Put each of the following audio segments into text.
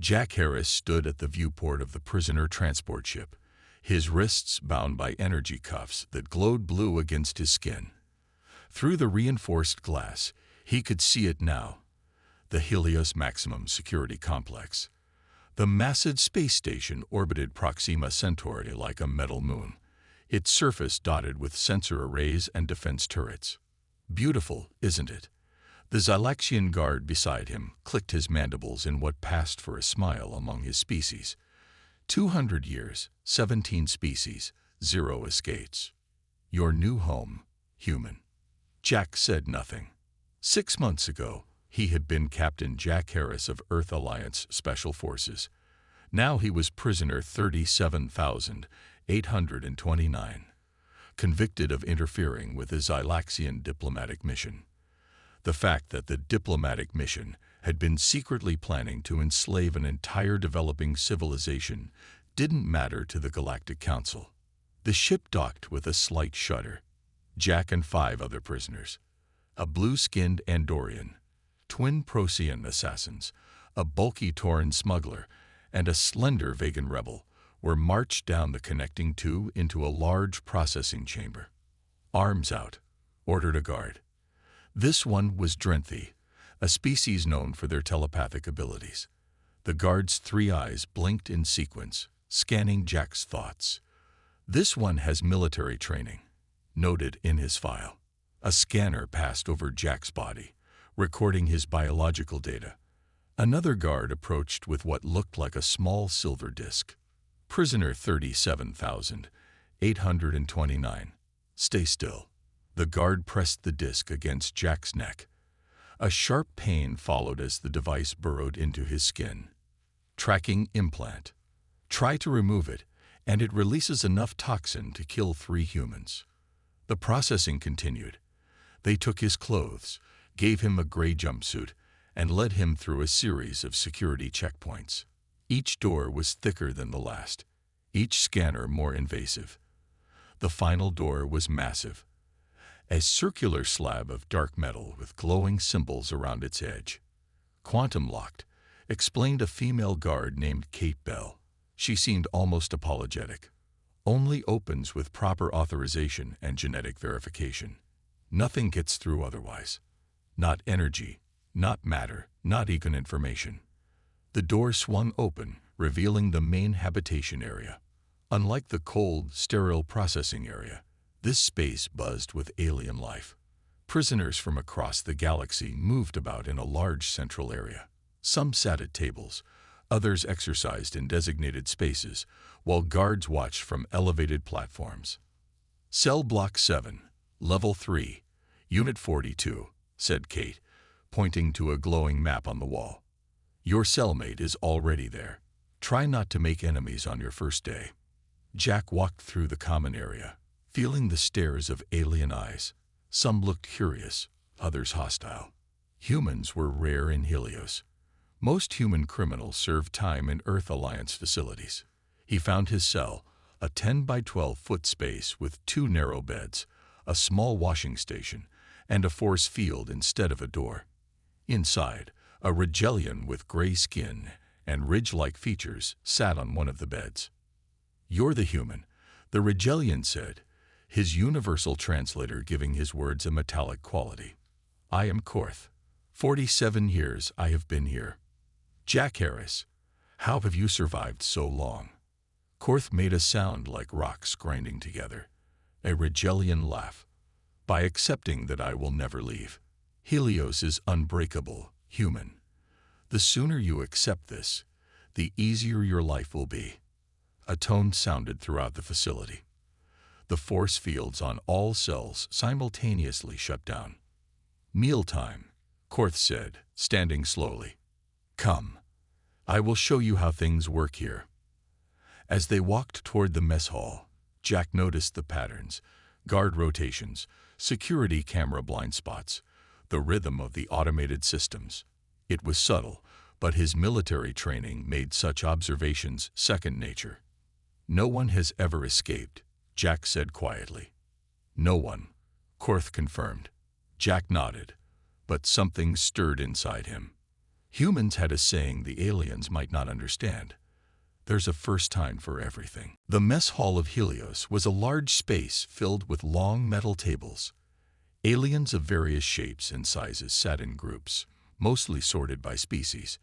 Jack Harris stood at the viewport of the prisoner transport ship, his wrists bound by energy cuffs that glowed blue against his skin. Through the reinforced glass, he could see it now, the Helios Maximum Security Complex. The massive space station orbited Proxima Centauri like a metal moon, its surface dotted with sensor arrays and defense turrets. Beautiful, isn't it? The Zylaxian guard beside him clicked his mandibles in what passed for a smile among his species. 200 years, 17 species, 0 escapes. Your new home, human. Jack said nothing. 6 months ago, he had been Captain Jack Harris of Earth Alliance Special Forces. Now he was prisoner 37,829, convicted of interfering with a Zylaxian diplomatic mission. The fact that the diplomatic mission had been secretly planning to enslave an entire developing civilization didn't matter to the Galactic Council. The ship docked with a slight shudder. Jack and 5 other prisoners, a blue-skinned Andorian, twin Procyon assassins, a bulky Tauran smuggler, and a slender Vegan rebel, were marched down the connecting tube into a large processing chamber. "Arms out," ordered a guard. This one was Drenthi, a species known for their telepathic abilities. The guard's 3 eyes blinked in sequence, scanning Jack's thoughts. "This one has military training," noted in his file. A scanner passed over Jack's body, recording his biological data. Another guard approached with what looked like a small silver disc. "Prisoner 37,829. Stay still." The guard pressed the disc against Jack's neck. A sharp pain followed as the device burrowed into his skin. "Tracking implant. Try to remove it, and it releases enough toxin to kill 3 humans." The processing continued. They took his clothes, gave him a gray jumpsuit, and led him through a series of security checkpoints. Each door was thicker than the last, each scanner more invasive. The final door was massive, a circular slab of dark metal with glowing symbols around its edge. "Quantum locked," explained a female guard named Kate Bell. She seemed almost apologetic. "Only opens with proper authorization and genetic verification. Nothing gets through otherwise. Not energy, not matter, not econ information." The door swung open, revealing the main habitation area. Unlike the cold, sterile processing area, this space buzzed with alien life. Prisoners from across the galaxy moved about in a large central area. Some sat at tables, others exercised in designated spaces, while guards watched from elevated platforms. "Cell Block 7, Level 3, Unit 42, said Kate, pointing to a glowing map on the wall. "Your cellmate is already there. Try not to make enemies on your first day." Jack walked through the common area, feeling the stares of alien eyes. Some looked curious, others hostile. Humans were rare in Helios. Most human criminals served time in Earth Alliance facilities. He found his cell, a 10 by 12 foot space with 2 narrow beds, a small washing station, and a force field instead of a door. Inside, a Rigelian with gray skin and ridge-like features sat on one of the beds. "You're the human," the Rigelian said, his universal translator giving his words a metallic quality. "I am Korth. 47 years I have been here." "Jack Harris, how have you survived so long?" Korth made a sound like rocks grinding together, a Rigelian laugh. "By accepting that I will never leave. Helios is unbreakable, human. The sooner you accept this, the easier your life will be." A tone sounded throughout the facility. The force fields on all cells simultaneously shut down. "Mealtime," Korth said, standing slowly. "Come. I will show you how things work here." As they walked toward the mess hall, Jack noticed the patterns, guard rotations, security camera blind spots, the rhythm of the automated systems. It was subtle, but his military training made such observations second nature. "No one has ever escaped," Jack said quietly. "No one," Korth confirmed. Jack nodded, but something stirred inside him. Humans had a saying the aliens might not understand. There's a first time for everything. The mess hall of Helios was a large space filled with long metal tables. Aliens of various shapes and sizes sat in groups, mostly sorted by species.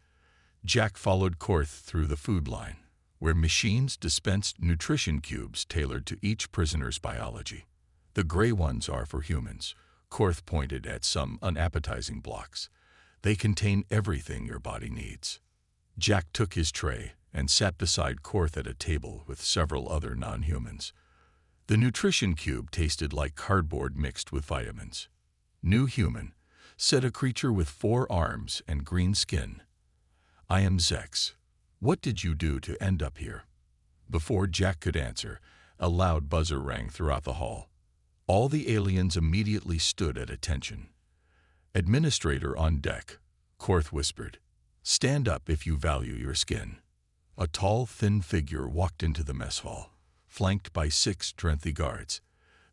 Jack followed Korth through the food line, where machines dispensed nutrition cubes tailored to each prisoner's biology. The gray ones are for humans. Korth pointed at some unappetizing blocks. They contain everything your body needs. Jack took his tray and sat beside Korth at a table with several other non-humans. The nutrition cube tasted like cardboard mixed with vitamins. "New human," said a creature with 4 arms and green skin. "I am Zex. What did you do to end up here?" Before Jack could answer, a loud buzzer rang throughout the hall. All the aliens immediately stood at attention. "Administrator on deck," Korth whispered. "Stand up if you value your skin." A tall, thin figure walked into the mess hall, flanked by 6 Drenthi guards.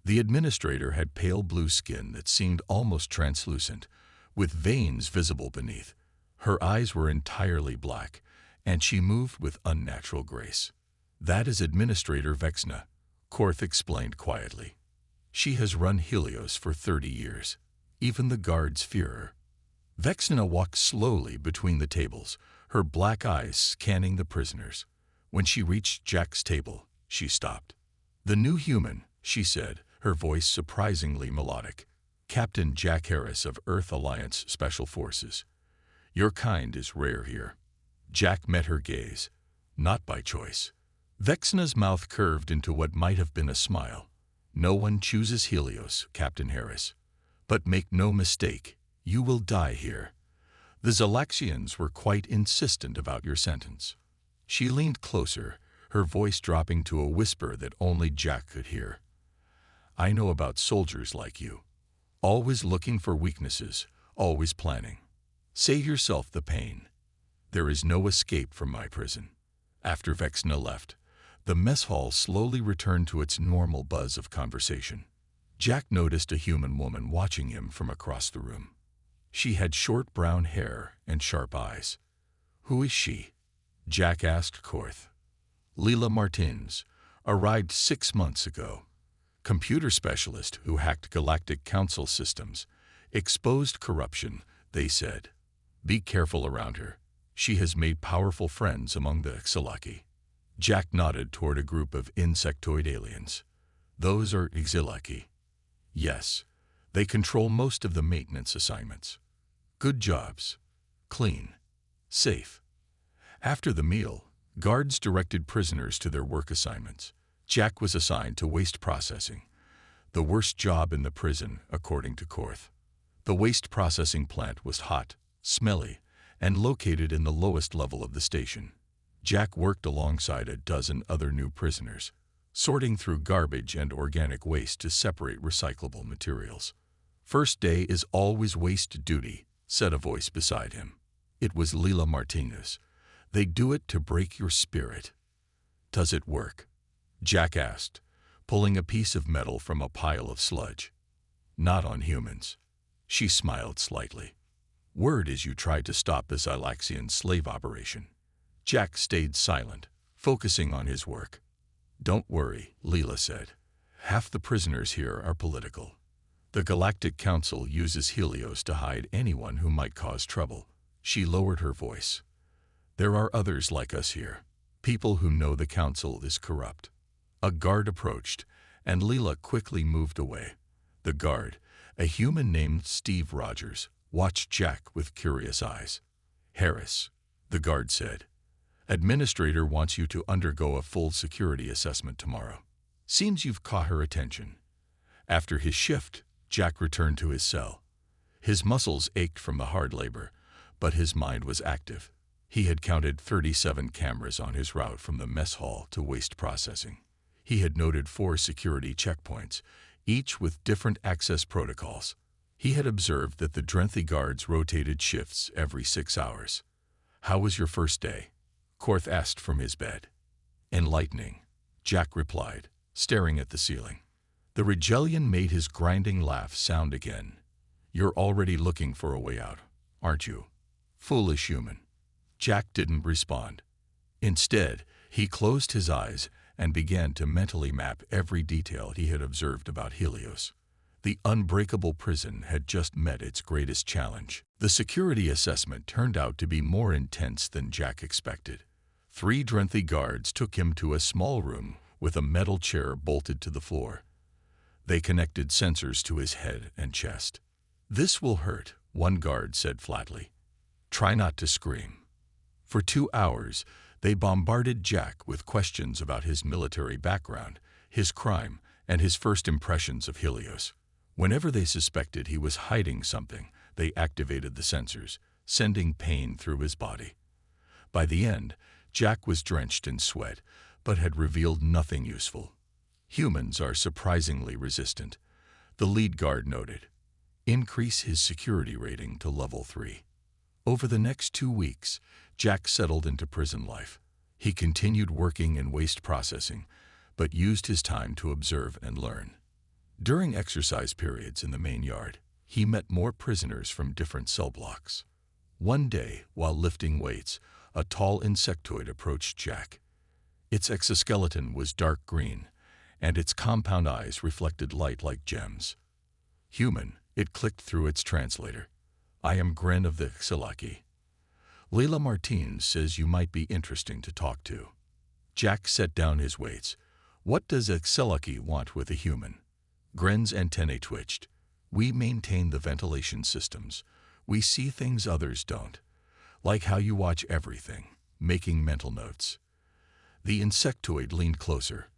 The administrator had pale blue skin that seemed almost translucent, with veins visible beneath. Her eyes were entirely black, and she moved with unnatural grace. "That is Administrator Vexna," Korth explained quietly. "She has run Helios for 30 years. Even the guards fear her." Vexna walked slowly between the tables, her black eyes scanning the prisoners. When she reached Jack's table, she stopped. "The new human," she said, her voice surprisingly melodic. "Captain Jack Harris of Earth Alliance Special Forces. Your kind is rare here." Jack met her gaze, not by choice. Vexna's mouth curved into what might have been a smile. "No one chooses Helios, Captain Harris. But make no mistake, you will die here. The Zalaxians were quite insistent about your sentence." She leaned closer, her voice dropping to a whisper that only Jack could hear. "I know about soldiers like you. Always looking for weaknesses, always planning. Save yourself the pain. There is no escape from my prison." After Vexna left, the mess hall slowly returned to its normal buzz of conversation. Jack noticed a human woman watching him from across the room. She had short brown hair and sharp eyes. "Who is she?" Jack asked Korth. "Leela Martins, arrived 6 months ago. Computer specialist who hacked Galactic Council systems. Exposed corruption, they said. Be careful around her. She has made powerful friends among the Xilaki." Jack nodded toward a group of insectoid aliens. "Those are Xilaki." "Yes, they control most of the maintenance assignments. Good jobs. Clean. Safe." After the meal, guards directed prisoners to their work assignments. Jack was assigned to waste processing, the worst job in the prison, according to Korth. The waste processing plant was hot, smelly, and located in the lowest level of the station. Jack worked alongside a dozen other new prisoners, sorting through garbage and organic waste to separate recyclable materials. "First day is always waste duty," said a voice beside him. It was Leela Martinez. "They do it to break your spirit." "Does it work?" Jack asked, pulling a piece of metal from a pile of sludge. "Not on humans." She smiled slightly. "Word is you tried to stop the Xylaxian slave operation." Jack stayed silent, focusing on his work. "Don't worry," Leela said. "Half the prisoners here are political. The Galactic Council uses Helios to hide anyone who might cause trouble." She lowered her voice. "There are others like us here, people who know the Council is corrupt." A guard approached, and Leela quickly moved away. The guard, a human named Steve Rogers, watched Jack with curious eyes. "Harris," the guard said, "Administrator wants you to undergo a full security assessment tomorrow. Seems you've caught her attention." After his shift, Jack returned to his cell. His muscles ached from the hard labor, but his mind was active. He had counted 37 cameras on his route from the mess hall to waste processing. He had noted 4 security checkpoints, each with different access protocols. He had observed that the Drenthi guards rotated shifts every 6 hours. "How was your first day?" Korth asked from his bed. "Enlightening," Jack replied, staring at the ceiling. The Regellian made his grinding laugh sound again. "You're already looking for a way out, aren't you?" Foolish human. Jack didn't respond. Instead, he closed his eyes and began to mentally map every detail he had observed about Helios. The Unbreakable prison had just met its greatest challenge. The security assessment turned out to be more intense than Jack expected. 3 Drenthi guards took him to a small room with a metal chair bolted to the floor. They connected sensors to his head and chest. "This will hurt," one guard said flatly. "Try not to scream." For 2 hours, they bombarded Jack with questions about his military background, his crime, and his first impressions of Helios. Whenever they suspected he was hiding something, they activated the sensors, sending pain through his body. By the end, Jack was drenched in sweat, but had revealed nothing useful. "Humans are surprisingly resistant," the lead guard noted. "Increase his security rating to level 3. Over the next 2 weeks, Jack settled into prison life. He continued working in waste processing, but used his time to observe and learn. During exercise periods in the main yard, he met more prisoners from different cell blocks. One day, while lifting weights, a tall insectoid approached Jack. Its exoskeleton was dark green, and its compound eyes reflected light like gems. "Human," it clicked through its translator. "I am Gren of the Xilaki. Leila Martins says you might be interesting to talk to." Jack set down his weights. "What does a Xilaki want with a human?" Gren's antennae twitched. "We maintain the ventilation systems. We see things others don't. Like how you watch everything, making mental notes." The insectoid leaned closer,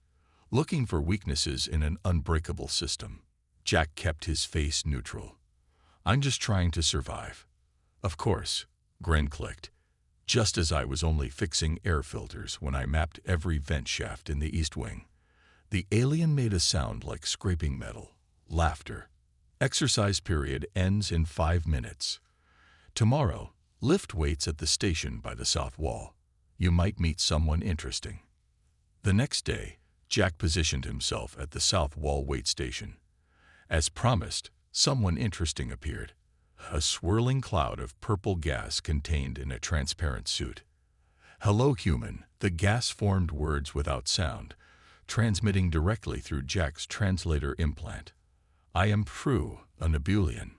looking for weaknesses in an unbreakable system. Jack kept his face neutral. "I'm just trying to survive." "Of course," Gren clicked. "Just as I was only fixing air filters when I mapped every vent shaft in the East Wing." The alien made a sound like scraping metal. Laughter. "Exercise period ends in 5 minutes. Tomorrow, lift weights at the station by the south wall. You might meet someone interesting." The next day, Jack positioned himself at the south wall weight station. As promised, someone interesting appeared. A swirling cloud of purple gas contained in a transparent suit. "Hello, human." The gas formed words without sound, transmitting directly through Jack's translator implant. "I am Prue, a Nebulian."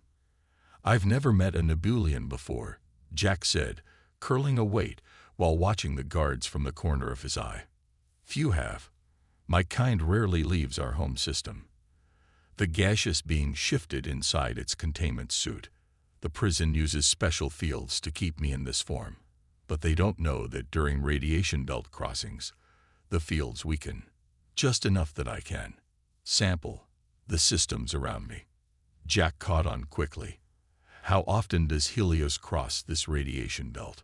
"I've never met a Nebulian before," Jack said, curling a weight while watching the guards from the corner of his eye. "Few have. My kind rarely leaves our home system." The gaseous being shifted inside its containment suit. "The prison uses special fields to keep me in this form, but they don't know that during radiation belt crossings, the fields weaken. Just enough that I can sample the systems around me." Jack caught on quickly. "How often does Helios cross this radiation belt?"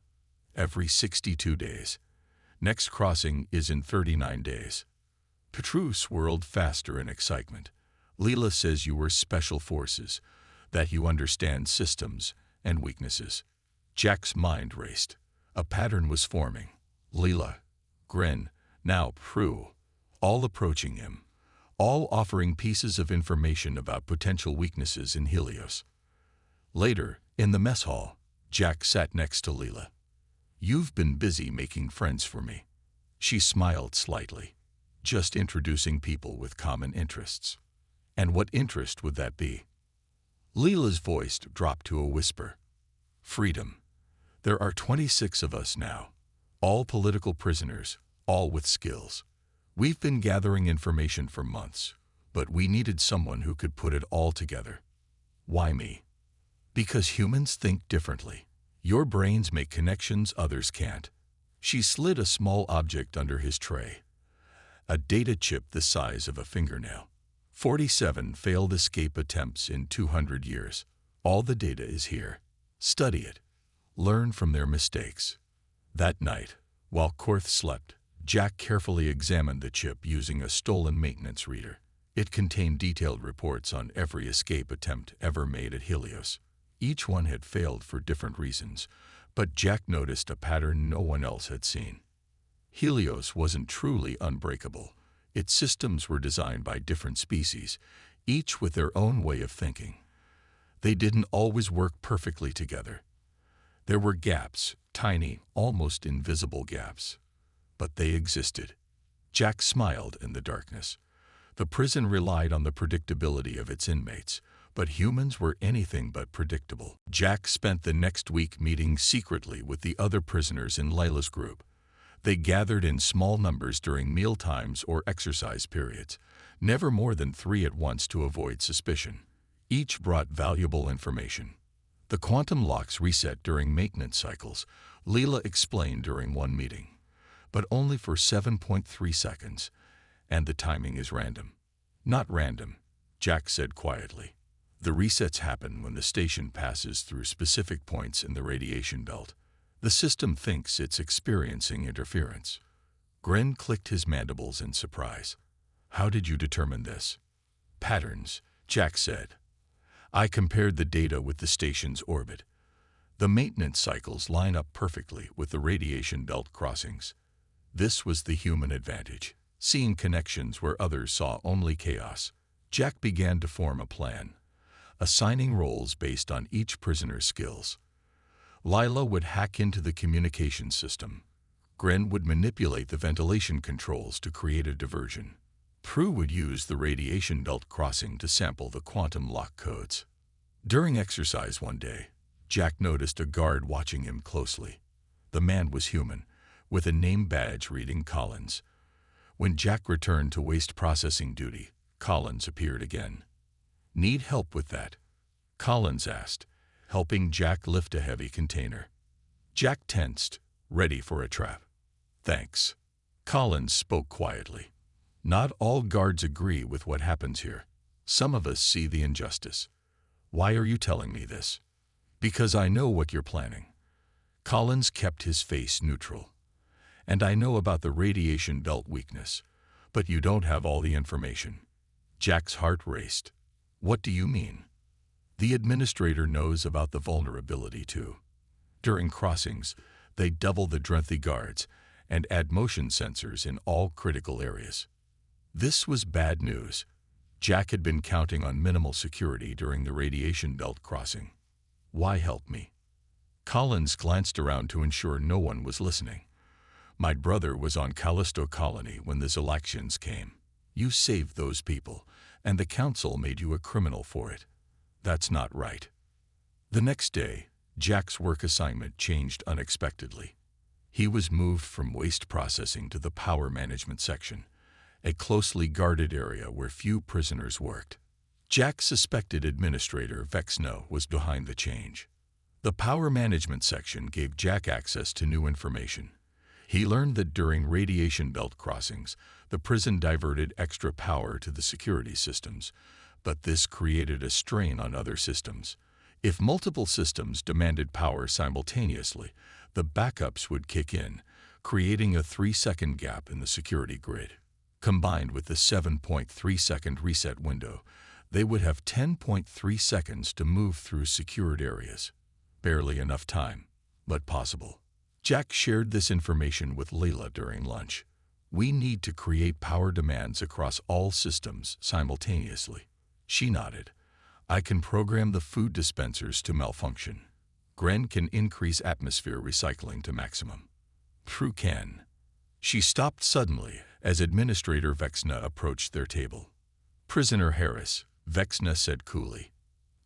"Every 62 days. Next crossing is in 39 days. Petru swirled faster in excitement. "Leela says you were special forces, that you understand systems and weaknesses." Jack's mind raced. A pattern was forming. Leela, Gren, now Prue, all approaching him, all offering pieces of information about potential weaknesses in Helios. Later, in the mess hall, Jack sat next to Leela. "You've been busy making friends for me." She smiled slightly. "Just introducing people with common interests." "And what interest would that be?" Leela's voice dropped to a whisper. "Freedom. There are 26 of us now, all political prisoners, all with skills. We've been gathering information for months, but we needed someone who could put it all together." "Why me?" "Because humans think differently. Your brains make connections others can't." She slid a small object under his tray. A data chip the size of a fingernail. 47 failed escape attempts in 200 years. All the data is here. Study it. Learn from their mistakes. That night, while Korth slept, Jack carefully examined the chip using a stolen maintenance reader. It contained detailed reports on every escape attempt ever made at Helios. Each one had failed for different reasons, but Jack noticed a pattern no one else had seen. Helios wasn't truly unbreakable. Its systems were designed by different species, each with their own way of thinking. They didn't always work perfectly together. There were gaps, tiny, almost invisible gaps. But they existed. Jack smiled in the darkness. The prison relied on the predictability of its inmates, but humans were anything but predictable. Jack spent the next week meeting secretly with the other prisoners in Layla's group. They gathered in small numbers during meal times or exercise periods, never more than 3 at once to avoid suspicion. Each brought valuable information. The quantum locks reset during maintenance cycles, Leela explained during one meeting, but only for 7.3 seconds, and the timing is random. Not random, Jack said quietly. The resets happen when the station passes through specific points in the radiation belt. The system thinks it's experiencing interference. Gren clicked his mandibles in surprise. How did you determine this? Patterns, Jack said. I compared the data with the station's orbit. The maintenance cycles line up perfectly with the radiation belt crossings. This was the human advantage, seeing connections where others saw only chaos. Jack began to form a plan, assigning roles based on each prisoner's skills. Lila would hack into the communication system. Gren would manipulate the ventilation controls to create a diversion. Prue would use the radiation belt crossing to sample the quantum lock codes. During exercise one day, Jack noticed a guard watching him closely. The man was human, with a name badge reading Collins. When Jack returned to waste processing duty, Collins appeared again. Need help with that? Collins asked, helping Jack lift a heavy container. Jack tensed, ready for a trap. Thanks. Collins spoke quietly. Not all guards agree with what happens here. Some of us see the injustice. Why are you telling me this? Because I know what you're planning. Collins kept his face neutral. And I know about the radiation belt weakness, but you don't have all the information. Jack's heart raced. What do you mean? The administrator knows about the vulnerability too. During crossings, they double the Drenthi guards and add motion sensors in all critical areas. This was bad news. Jack had been counting on minimal security during the radiation belt crossing. Why help me? Collins glanced around to ensure no one was listening. My brother was on Callisto Colony when the Zelaxians came. You saved those people, and the council made you a criminal for it. That's not right. The next day, Jack's work assignment changed unexpectedly. He was moved from waste processing to the power management section, a closely guarded area where few prisoners worked. Jack suspected Administrator Vexna was behind the change. The power management section gave Jack access to new information. He learned that during radiation belt crossings, the prison diverted extra power to the security systems, but this created a strain on other systems. If multiple systems demanded power simultaneously, the backups would kick in, creating a 3-second gap in the security grid. Combined with the 7.3-second reset window, they would have 10.3 seconds to move through secured areas. Barely enough time, but possible. Jack shared this information with Leela during lunch. We need to create power demands across all systems simultaneously. She nodded. I can program the food dispensers to malfunction. Gren can increase atmosphere recycling to maximum. Prue can. She stopped suddenly as Administrator Vexna approached their table. Prisoner Harris, Vexna said coolly.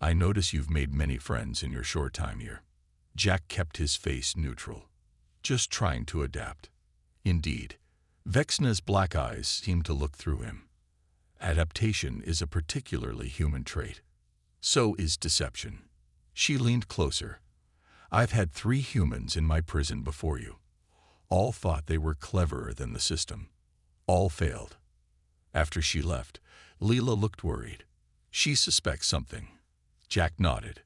I notice you've made many friends in your short time here. Jack kept his face neutral. Just trying to adapt. Indeed, Vexna's black eyes seemed to look through him. Adaptation is a particularly human trait. So is deception. She leaned closer. I've had 3 humans in my prison before you. All thought they were cleverer than the system. All failed. After she left, Leela looked worried. She suspects something. Jack nodded.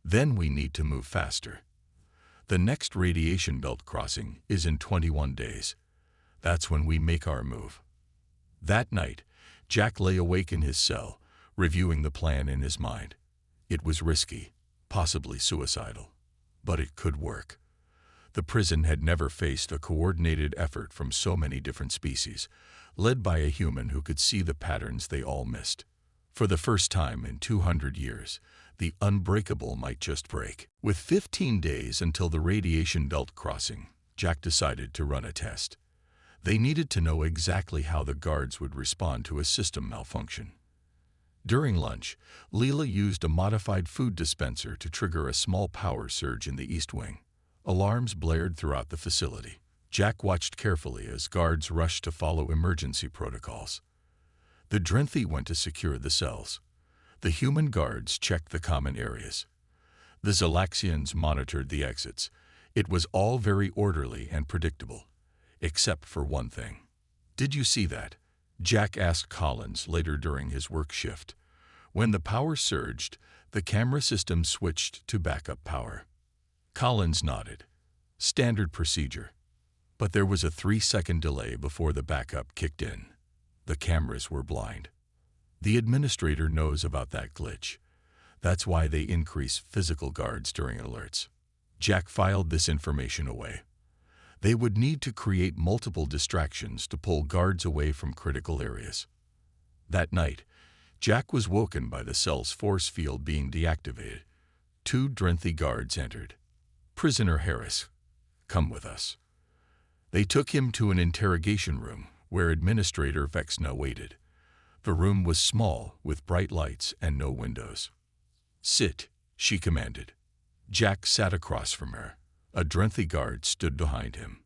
Then we need to move faster. The next radiation belt crossing is in 21 days. That's when we make our move. That night, Jack lay awake in his cell, reviewing the plan in his mind. It was risky, possibly suicidal, but it could work. The prison had never faced a coordinated effort from so many different species, led by a human who could see the patterns they all missed. For the first time in 200 years, The Unbreakable might just break. With 15 days until the radiation belt crossing, Jack decided to run a test. They needed to know exactly how the guards would respond to a system malfunction. During lunch, Leela used a modified food dispenser to trigger a small power surge in the East Wing. Alarms blared throughout the facility. Jack watched carefully as guards rushed to follow emergency protocols. The Drenthi went to secure the cells. The human guards checked the common areas. The Zalaxians monitored the exits. It was all very orderly and predictable, except for one thing. "Did you see that?" Jack asked Collins later during his work shift. When the power surged, the camera system switched to backup power. Collins nodded. Standard procedure. But there was a 3-second delay before the backup kicked in. The cameras were blind. The administrator knows about that glitch. That's why they increase physical guards during alerts. Jack filed this information away. They would need to create multiple distractions to pull guards away from critical areas. That night, Jack was woken by the cell's force field being deactivated. 2 Drenthi guards entered. "Prisoner Harris, come with us." They took him to an interrogation room where Administrator Vexna waited. The room was small, with bright lights and no windows. "Sit," she commanded. Jack sat across from her. A Drenthi guard stood behind him.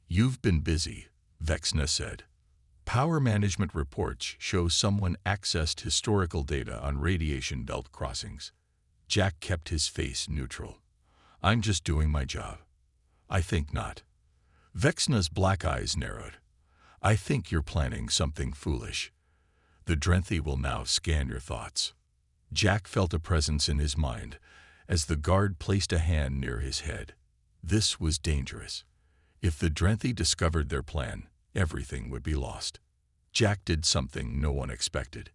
"You've been busy," Vexna said. "Power management reports show someone accessed historical data on radiation belt crossings." Jack kept his face neutral. "I'm just doing my job." "I think not." Vexna's black eyes narrowed. "I think you're planning something foolish. The Drenthi will now scan your thoughts." Jack felt a presence in his mind as the guard placed a hand near his head. This was dangerous. If the Drenthi discovered their plan, everything would be lost. Jack did something no one expected.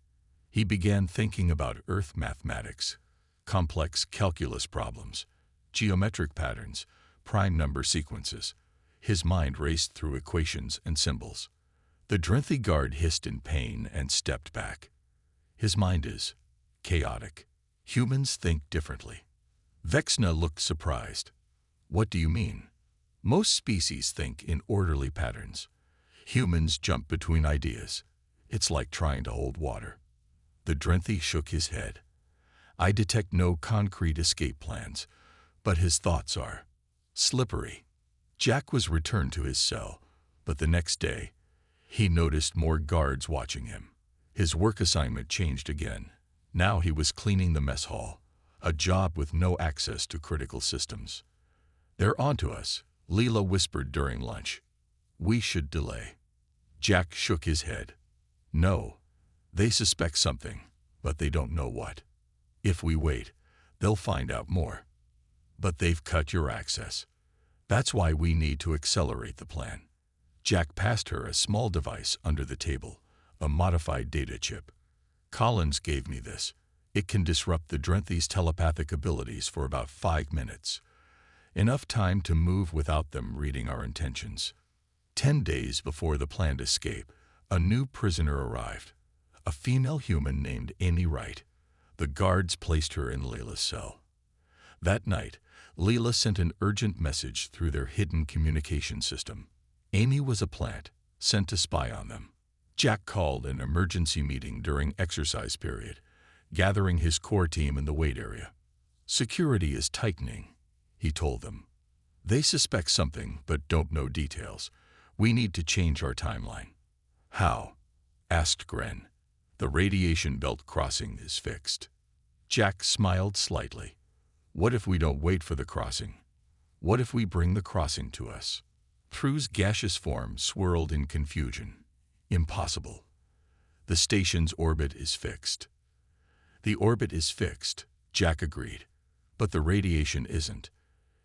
He began thinking about Earth mathematics, complex calculus problems, geometric patterns, prime number sequences. His mind raced through equations and symbols. The Drenthi guard hissed in pain and stepped back. "His mind is chaotic. Humans think differently." Vexna looked surprised. "What do you mean?" "Most species think in orderly patterns. Humans jump between ideas. It's like trying to hold water." The Drenthi shook his head. "I detect no concrete escape plans, but his thoughts are slippery." Jack was returned to his cell, but the next day, he noticed more guards watching him. His work assignment changed again. Now he was cleaning the mess hall, a job with no access to critical systems. "They're onto us," Leela whispered during lunch. "We should delay." Jack shook his head. "No, they suspect something, but they don't know what. If we wait, they'll find out more. But they've cut your access. That's why we need to accelerate the plan." Jack passed her a small device under the table, a modified data chip. "Collins gave me this. It can disrupt the Drenthi's telepathic abilities for about 5 minutes. Enough time to move without them reading our intentions." 10 days before the planned escape, a new prisoner arrived. A female human named Amy Wright. The guards placed her in Layla's cell. That night, Leela sent an urgent message through their hidden communication system. Amy was a plant, sent to spy on them. Jack called an emergency meeting during exercise period, gathering his core team in the wait area. "Security is tightening," he told them. "They suspect something but don't know details. We need to change our timeline." "How?" asked Gren. "The radiation belt crossing is fixed." Jack smiled slightly. "What if we don't wait for the crossing? What if we bring the crossing to us?" Prue's gaseous form swirled in confusion. "Impossible. The station's orbit is fixed." "The orbit is fixed," Jack agreed, "but the radiation isn't."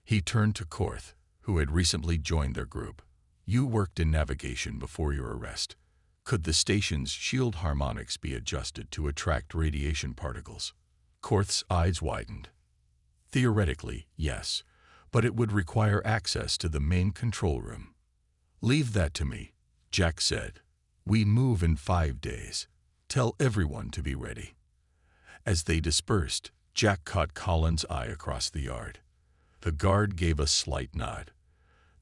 He turned to Korth, who had recently joined their group. "You worked in navigation before your arrest. Could the station's shield harmonics be adjusted to attract radiation particles?" Korth's eyes widened. "Theoretically, yes, but it would require access to the main control room." "Leave that to me," Jack said. "We move in 5 days. Tell everyone to be ready." As they dispersed, Jack caught Colin's eye across the yard. The guard gave a slight nod.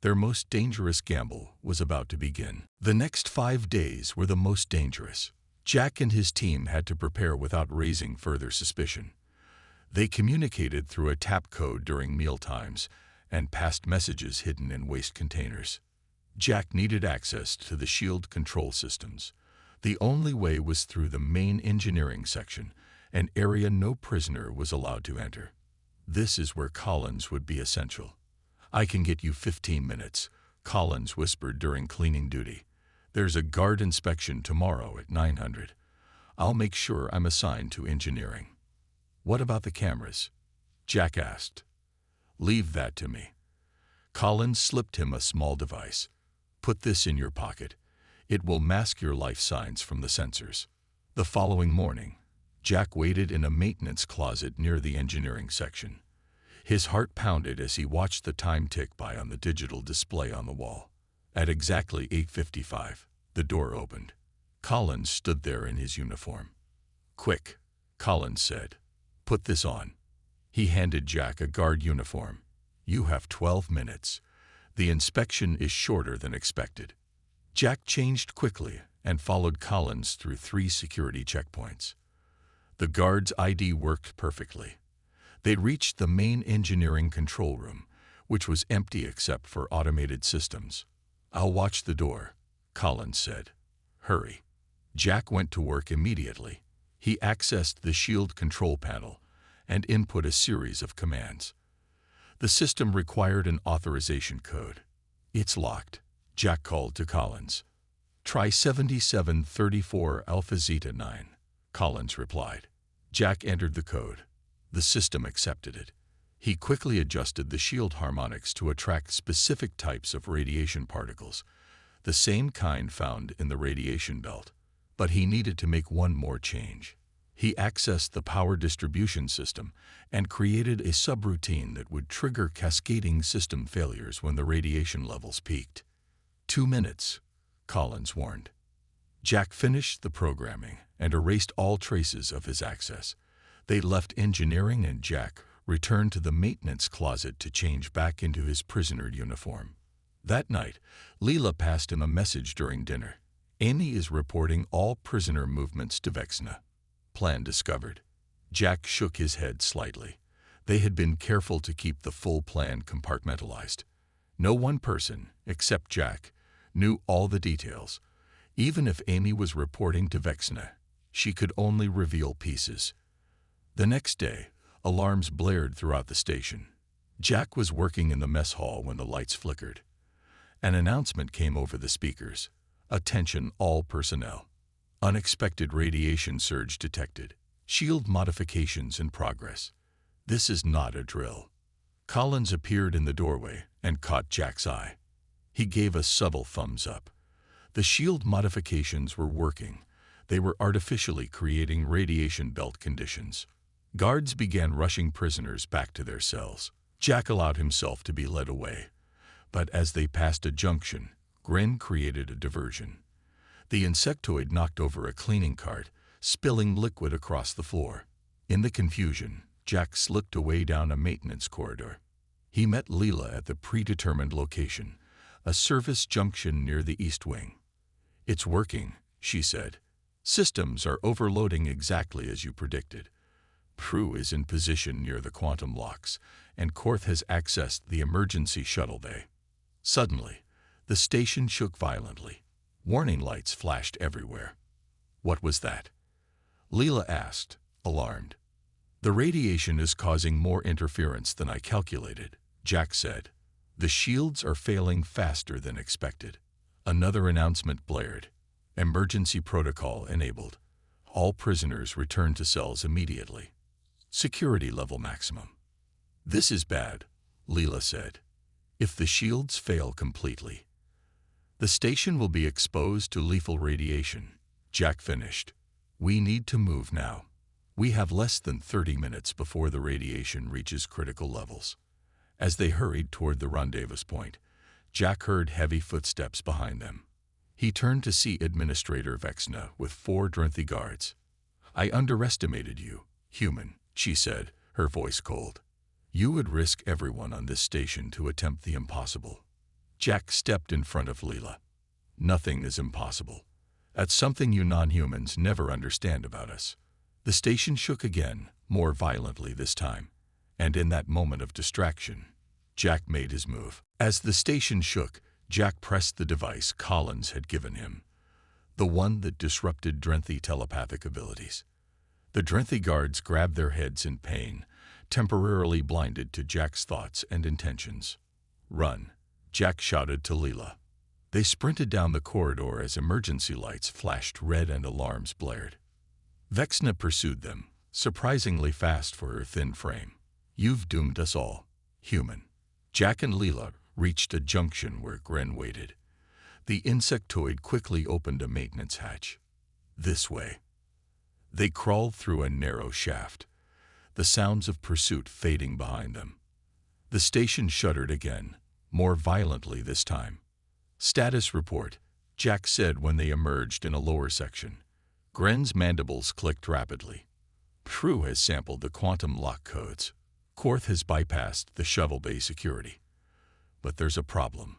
Their most dangerous gamble was about to begin. The next 5 days were the most dangerous. Jack and his team had to prepare without raising further suspicion. They communicated through a tap code during mealtimes and passed messages hidden in waste containers. Jack needed access to the shield control systems. The only way was through the main engineering section, an area no prisoner was allowed to enter. This is where Collins would be essential. "I can get you 15 minutes, Collins whispered during cleaning duty. "There's a guard inspection tomorrow at 900. I'll make sure I'm assigned to engineering." "What about the cameras?" Jack asked. "Leave that to me." Collins slipped him a small device. "Put this in your pocket. It will mask your life signs from the sensors." The following morning, Jack waited in a maintenance closet near the engineering section. His heart pounded as he watched the time tick by on the digital display on the wall. At exactly 8:55, the door opened. Collins stood there in his uniform. "Quick," Collins said. "Put this on." He handed Jack a guard uniform. "You have 12 minutes. The inspection is shorter than expected." Jack changed quickly and followed Collins through 3 security checkpoints. The guard's ID worked perfectly. They reached the main engineering control room, which was empty except for automated systems. "I'll watch the door," Collins said. "Hurry." Jack went to work immediately. He accessed the shield control panel and input a series of commands. The system required an authorization code. "It's locked," Jack called to Collins. "Try 7734 Alpha Zeta 9, Collins replied. Jack entered the code. The system accepted it. He quickly adjusted the shield harmonics to attract specific types of radiation particles, the same kind found in the radiation belt. But he needed to make one more change. He accessed the power distribution system and created a subroutine that would trigger cascading system failures when the radiation levels peaked. 2 minutes, Collins warned. Jack finished the programming and erased all traces of his access. They left engineering and Jack returned to the maintenance closet to change back into his prisoner uniform. That night, Leela passed him a message during dinner. "Amy is reporting all prisoner movements to Vexna. Plan discovered." Jack shook his head slightly. They had been careful to keep the full plan compartmentalized. No one person, except Jack, knew all the details. Even if Amy was reporting to Vexna, she could only reveal pieces. The next day, alarms blared throughout the station. Jack was working in the mess hall when the lights flickered. An announcement came over the speakers. "Attention all personnel. Unexpected radiation surge detected. Shield modifications in progress." "This is not a drill." Collins appeared in the doorway and caught Jack's eye. He gave a subtle thumbs up. The shield modifications were working. They were artificially creating radiation belt conditions. Guards began rushing prisoners back to their cells. Jack allowed himself to be led away. But as they passed a junction, Grin created a diversion. The insectoid knocked over a cleaning cart, spilling liquid across the floor. In the confusion, Jack slipped away down a maintenance corridor. He met Leela at the predetermined location, a service junction near the east wing. "It's working," she said. "Systems are overloading exactly as you predicted. Prue is in position near the quantum locks, and Korth has accessed the emergency shuttle bay." Suddenly, the station shook violently. Warning lights flashed everywhere. "What was that?" Leela asked, alarmed. "The radiation is causing more interference than I calculated," Jack said. "The shields are failing faster than expected." Another announcement blared. "Emergency protocol enabled. All prisoners return to cells immediately. Security level maximum." "This is bad," Leela said. "If the shields fail completely, the station will be exposed to lethal radiation," Jack finished. "We need to move now. We have less than 30 minutes before the radiation reaches critical levels." As they hurried toward the rendezvous point, Jack heard heavy footsteps behind them. He turned to see Administrator Vexna with 4 Drenthi guards. "I underestimated you, human," she said, her voice cold. "You would risk everyone on this station to attempt the impossible." Jack stepped in front of Leela. "Nothing is impossible. That's something you non-humans never understand about us." The station shook again, more violently this time, and in that moment of distraction, Jack made his move. As the station shook, Jack pressed the device Collins had given him, the one that disrupted Drenthi telepathic abilities. The Drenthi guards grabbed their heads in pain, temporarily blinded to Jack's thoughts and intentions. "Run," Jack shouted to Leela. They sprinted down the corridor as emergency lights flashed red and alarms blared. Vexna pursued them, surprisingly fast for her thin frame. "You've doomed us all, human." Jack and Leela reached a junction where Gren waited. The insectoid quickly opened a maintenance hatch. "This way." They crawled through a narrow shaft, the sounds of pursuit fading behind them. The station shuddered again, more violently this time. "Status report," Jack said when they emerged in a lower section. Gren's mandibles clicked rapidly. "Prue has sampled the quantum lock codes. Korth has bypassed the shuttle bay security. But there's a problem.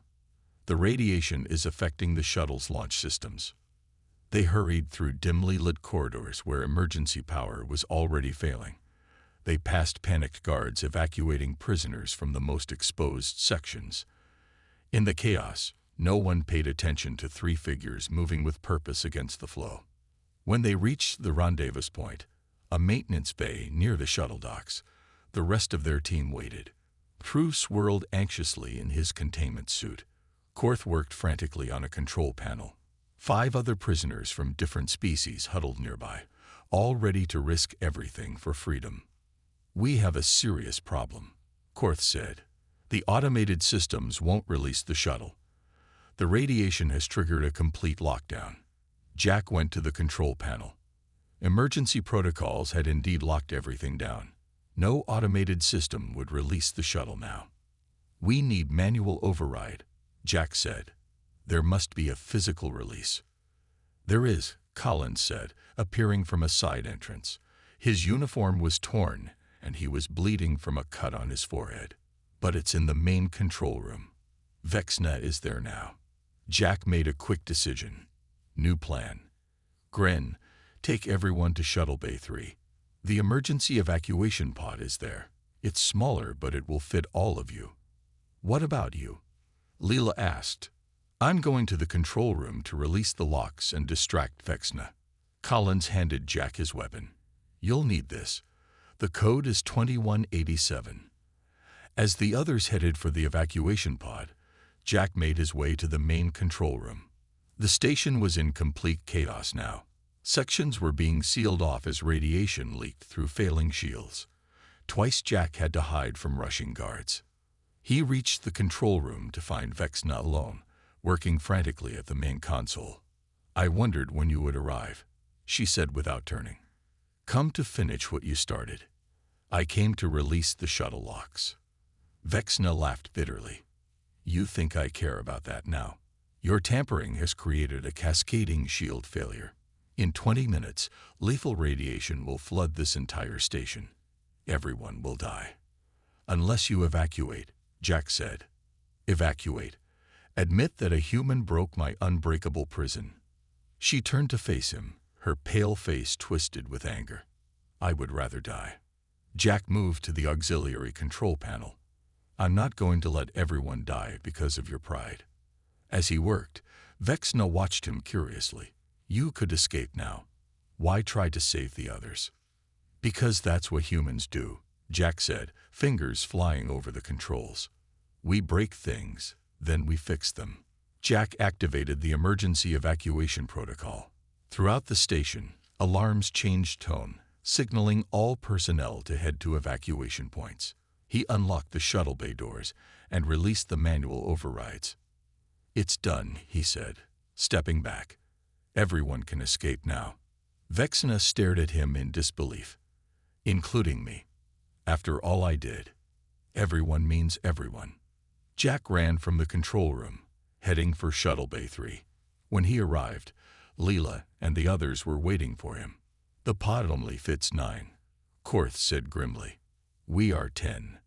The radiation is affecting the shuttle's launch systems." They hurried through dimly lit corridors where emergency power was already failing. They passed panicked guards evacuating prisoners from the most exposed sections. In the chaos, no one paid attention to three figures moving with purpose against the flow. When they reached the rendezvous point, a maintenance bay near the shuttle docks, the rest of their team waited. Prue swirled anxiously in his containment suit. Korth worked frantically on a control panel. 5 other prisoners from different species huddled nearby, all ready to risk everything for freedom. "We have a serious problem," Korth said. "The automated systems won't release the shuttle. The radiation has triggered a complete lockdown." Jack went to the control panel. Emergency protocols had indeed locked everything down. No automated system would release the shuttle now. "We need manual override," Jack said. "There must be a physical release." "There is," Collins said, appearing from a side entrance. His uniform was torn, and he was bleeding from a cut on his forehead. "But it's in the main control room. Vexna is there now." Jack made a quick decision. New plan. "Gren, take everyone to Shuttle Bay 3. The emergency evacuation pod is there. It's smaller, but it will fit all of you." "What about you?" Leela asked. "I'm going to the control room to release the locks and distract Vexna." Collins handed Jack his weapon. "You'll need this. The code is 2187. As the others headed for the evacuation pod, Jack made his way to the main control room. The station was in complete chaos now. Sections were being sealed off as radiation leaked through failing shields. Twice Jack had to hide from rushing guards. He reached the control room to find Vexna alone, working frantically at the main console. "I wondered when you would arrive," she said without turning. "Come to finish what you started. I came to release the shuttle locks." Vexna laughed bitterly. "You think I care about that now? Your tampering has created a cascading shield failure. In 20 minutes, lethal radiation will flood this entire station. Everyone will die. Unless you evacuate," Jack said. "Evacuate. Admit that a human broke my unbreakable prison." She turned to face him, her pale face twisted with anger. "I would rather die." Jack moved to the auxiliary control panel. "I'm not going to let everyone die because of your pride." As he worked, Vexna watched him curiously. "You could escape now. Why try to save the others?" "Because that's what humans do," Jack said, fingers flying over the controls. "We break things, then we fix them." Jack activated the emergency evacuation protocol. Throughout the station, alarms changed tone, signaling all personnel to head to evacuation points. He unlocked the shuttle bay doors and released the manual overrides. "It's done," he said, stepping back. "Everyone can escape now." Vexna stared at him in disbelief. "Including me. After all I did." "Everyone means everyone." Jack ran from the control room, heading for Shuttle Bay 3. When he arrived, Leela and the others were waiting for him. "The pod only fits 9, Korth said grimly. We are 10.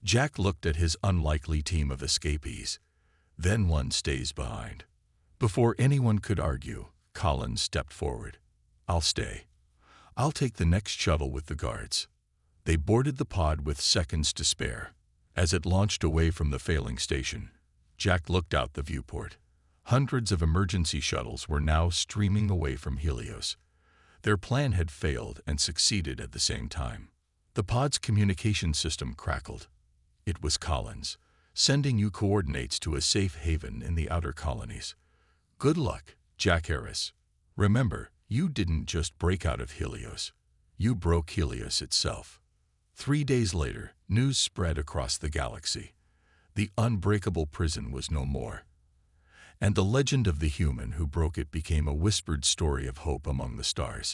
Jack looked at his unlikely team of escapees. Then one stays behind. Before anyone could argue, Collins stepped forward. I'll stay. I'll take the next shuttle with the guards. They boarded the pod with seconds to spare. As it launched away from the failing station, Jack looked out the viewport. Hundreds of emergency shuttles were now streaming away from Helios. Their plan had failed and succeeded at the same time. The pod's communication system crackled. It was Collins, sending you coordinates to a safe haven in the outer colonies. Good luck, Jack Harris. Remember, you didn't just break out of Helios. You broke Helios itself. 3 days later, news spread across the galaxy. The unbreakable prison was no more. And the legend of the human who broke it became a whispered story of hope among the stars.